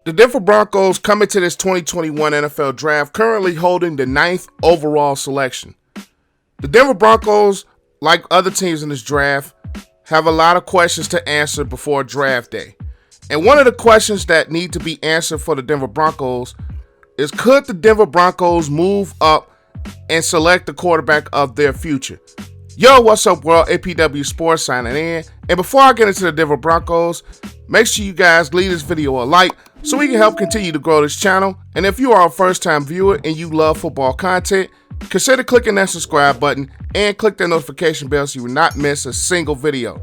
The Denver Broncos come into this 2021 NFL Draft currently holding the 9th overall selection. The Denver Broncos, like other teams in this draft, have a lot of questions to answer before draft day. And one of the questions that need to be answered for the Denver Broncos is, could the Denver Broncos move up and select the quarterback of their future? Yo, what's up, world? APWSPORTS signing in. And before I get into the Denver Broncos, make sure you guys leave this video a like so we can help continue to grow this channel. And if you are a first-time viewer and you love football content, consider clicking that subscribe button and click that notification bell so you will not miss a single video.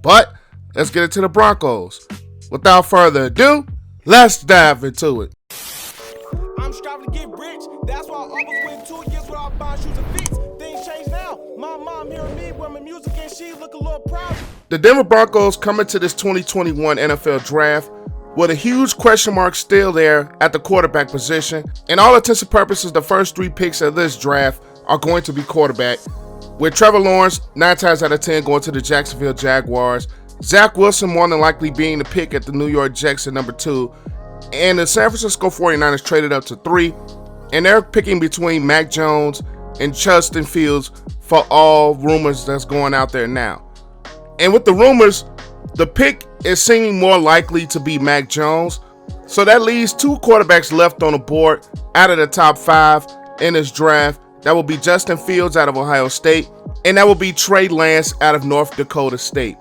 But let's get into the Broncos. Without further ado, let's dive into it. I'm striving to get rich. That's why I always went 2 years without buying shoes and fits. Things change now. My mom hearing me with my music and she look a little proud. The Denver Broncos come into this 2021 NFL Draft with a huge question mark still there at the quarterback position. In all intents and purposes, the first 3 picks of this draft are going to be quarterback, with Trevor Lawrence 9 times out of 10 going to the Jacksonville Jaguars, Zach Wilson more than likely being the pick at the New York Jets at number 2, and the San Francisco 49ers traded up to 3, and they're picking between Mac Jones and Justin Fields for all rumors that's going out there now. And with the rumors, the pick is seeming more likely to be Mac Jones, so that leaves 2 quarterbacks left on the board out of the top 5 in this draft. That will be Justin Fields out of Ohio State, and that will be Trey Lance out of North Dakota State.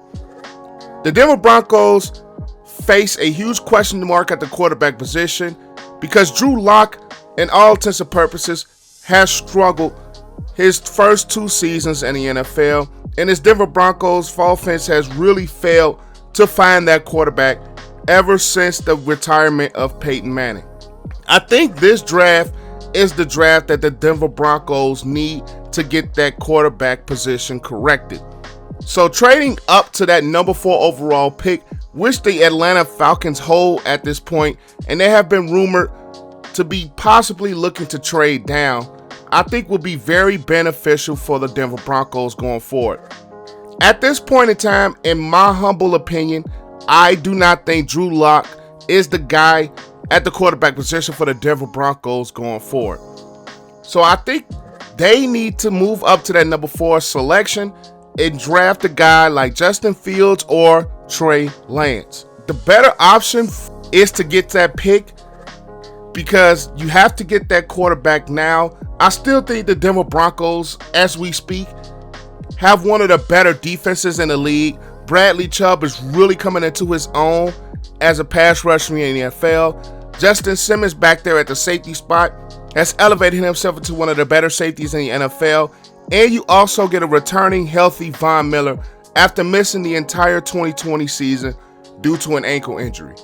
The Denver Broncos face a huge question mark at the quarterback position because Drew Lock, in all intents and purposes, has struggled his first 2 seasons in the NFL, and his Denver Broncos offense has really failed to find that quarterback ever since the retirement of Peyton Manning. I think this draft is the draft that the Denver Broncos need to get that quarterback position corrected. So trading up to that number 4 overall pick, which the Atlanta Falcons hold at this point, and they have been rumored to be possibly looking to trade down, I think will be very beneficial for the Denver Broncos going forward. At this point in time, in my humble opinion, I do not think Drew Lock is the guy at the quarterback position for the Denver Broncos going forward. So I think they need to move up to that number 4 selection and draft a guy like Justin Fields or Trey Lance. The better option is to get that pick because you have to get that quarterback now. I still think the Denver Broncos, as we speak, have one of the better defenses in the league. Bradley Chubb is really coming into his own as a pass rusher in the NFL. Justin Simmons back there at the safety spot has elevated himself into one of the better safeties in the NFL. And you also get a returning healthy Von Miller after missing the entire 2020 season due to an ankle injury.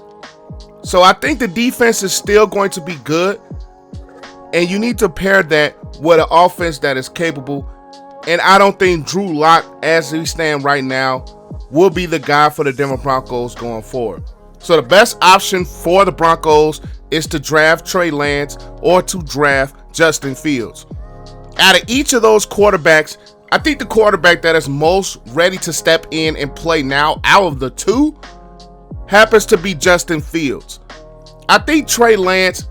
So I think the defense is still going to be good, and you need to pair that with an offense that is capable. And I don't think Drew Lock, as we stand right now, will be the guy for the Denver Broncos going forward. So the best option for the Broncos is to draft Trey Lance or to draft Justin Fields. Out of each of those quarterbacks, I think the quarterback that is most ready to step in and play now out of the 2 happens to be Justin Fields. I think Trey Lance,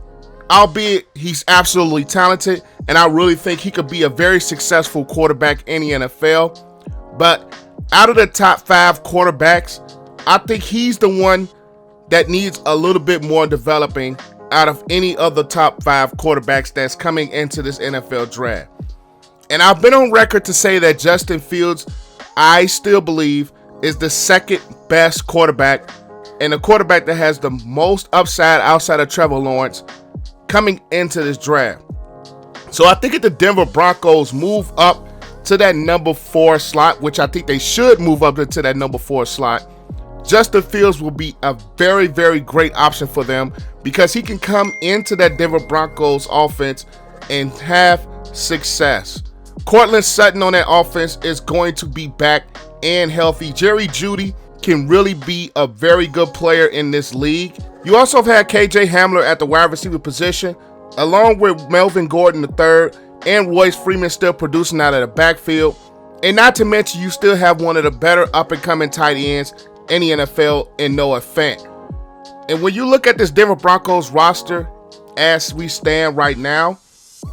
albeit he's absolutely talented, and I really think he could be a very successful quarterback in the NFL, but out of the top 5 quarterbacks, I think he's the one that needs a little bit more developing out of any of the top 5 quarterbacks that's coming into this NFL draft. And I've been on record to say that Justin Fields, I still believe, is the second best quarterback and the quarterback that has the most upside outside of Trevor Lawrence coming into this draft. So I think if the Denver Broncos move up to that number 4 slot, which I think they should move up to that number 4 slot, Justin Fields will be a very, very great option for them because he can come into that Denver Broncos offense and have success. Courtland Sutton on that offense is going to be back and healthy. Jeudy can really be a very good player in this league. You also have had KJ Hamler at the wide receiver position, along with Melvin Gordon III and Royce Freeman still producing out of the backfield. And not to mention, you still have one of the better up-and-coming tight ends in the NFL in Noah Fant. And when you look at this Denver Broncos roster as we stand right now,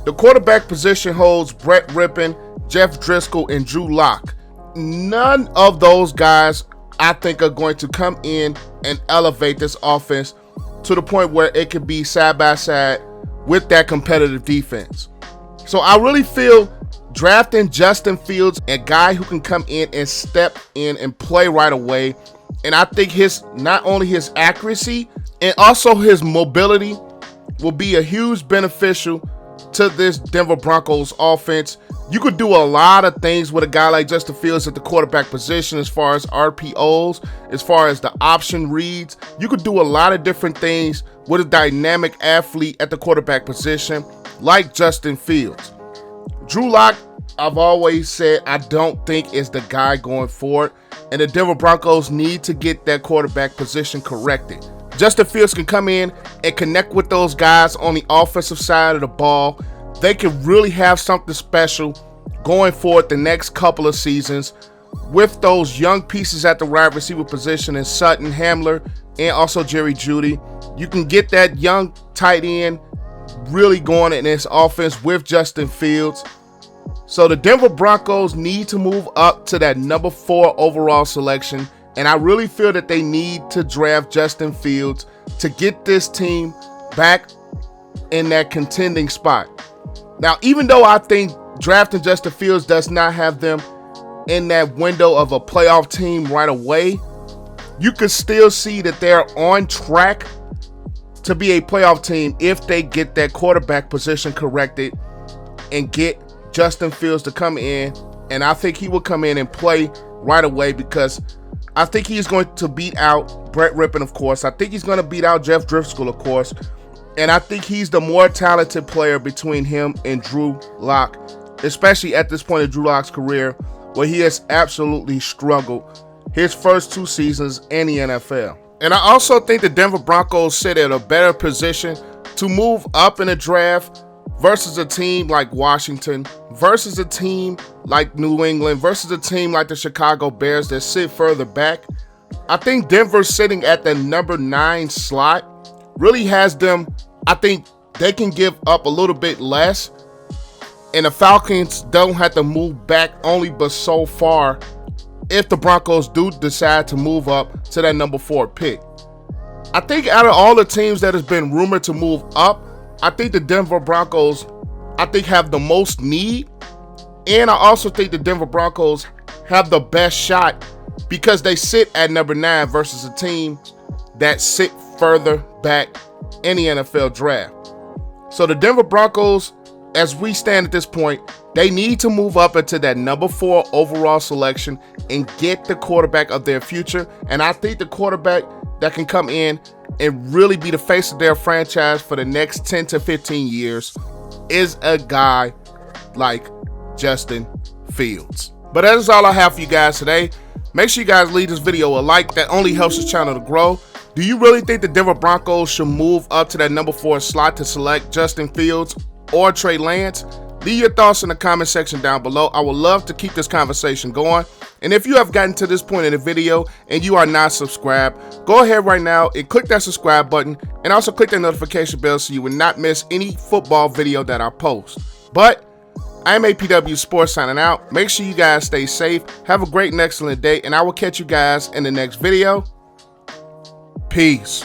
the quarterback position holds Brett Rypien, Jeff Driscoll, and Drew Lock. None of those guys, I think, are going to come in and elevate this offense to the point where it could be side by side with that competitive defense. So I really feel drafting Justin Fields, a guy who can come in and step in and play right away. And I think not only his accuracy and also his mobility will be a huge beneficial to this Denver Broncos offense. You could do a lot of things with a guy like Justin Fields at the quarterback position, as far as RPOs, as far as the option reads. You could do a lot of different things with a dynamic athlete at the quarterback position like Justin Fields. Drew Lock, I've always said, I don't think is the guy going forward, and the Denver Broncos need to get that quarterback position corrected. Justin Fields can come in and connect with those guys on the offensive side of the ball. They can really have something special going forward the next couple of seasons with those young pieces at the wide receiver position in Sutton, Hamler, and also Jerry Jeudy. You can get that young tight end really going in this offense with Justin Fields. So the Denver Broncos need to move up to that number 4 overall selection. And I really feel that they need to draft Justin Fields to get this team back in that contending spot. Now, even though I think drafting Justin Fields does not have them in that window of a playoff team right away, you can still see that they're on track to be a playoff team if they get that quarterback position corrected and get Justin Fields to come in. And I think he will come in and play right away, because I think he's going to beat out Brett Rypien, of course. I think he's going to beat out Jeff Driscoll, of course. And I think he's the more talented player between him and Drew Lock, especially at this point in Drew Lock's career, where he has absolutely struggled his first 2 seasons in the NFL. And I also think the Denver Broncos sit at a better position to move up in the draft versus a team like Washington, versus a team like New England, versus a team like the Chicago Bears that sit further back. I think Denver sitting at the number 9 slot really has them. I think they can give up a little bit less, and the Falcons don't have to move back only but so far if the Broncos do decide to move up to that number 4 pick. I think out of all the teams that has been rumored to move up, I think the Denver Broncos, have the most need. And I also think the Denver Broncos have the best shot because they sit at number 9 versus a team that sit further back in the NFL draft. So the Denver Broncos, as we stand at this point, they need to move up into that number 4 overall selection and get the quarterback of their future. And I think the quarterback that can come in and really be the face of their franchise for the next 10 to 15 years is a guy like Justin Fields. But that is all I have for you guys today. Make sure you guys leave this video a like. That only helps this channel to grow. Do you really think the Denver Broncos should move up to that number 4 slot to select Justin Fields or Trey Lance? Leave your thoughts in the comment section down below. I would love to keep this conversation going. And if you have gotten to this point in the video and you are not subscribed, go ahead right now and click that subscribe button, and also click that notification bell so you will not miss any football video that I post. But I am APW Sports signing out. Make sure you guys stay safe. Have a great and excellent day, and I will catch you guys in the next video. Peace.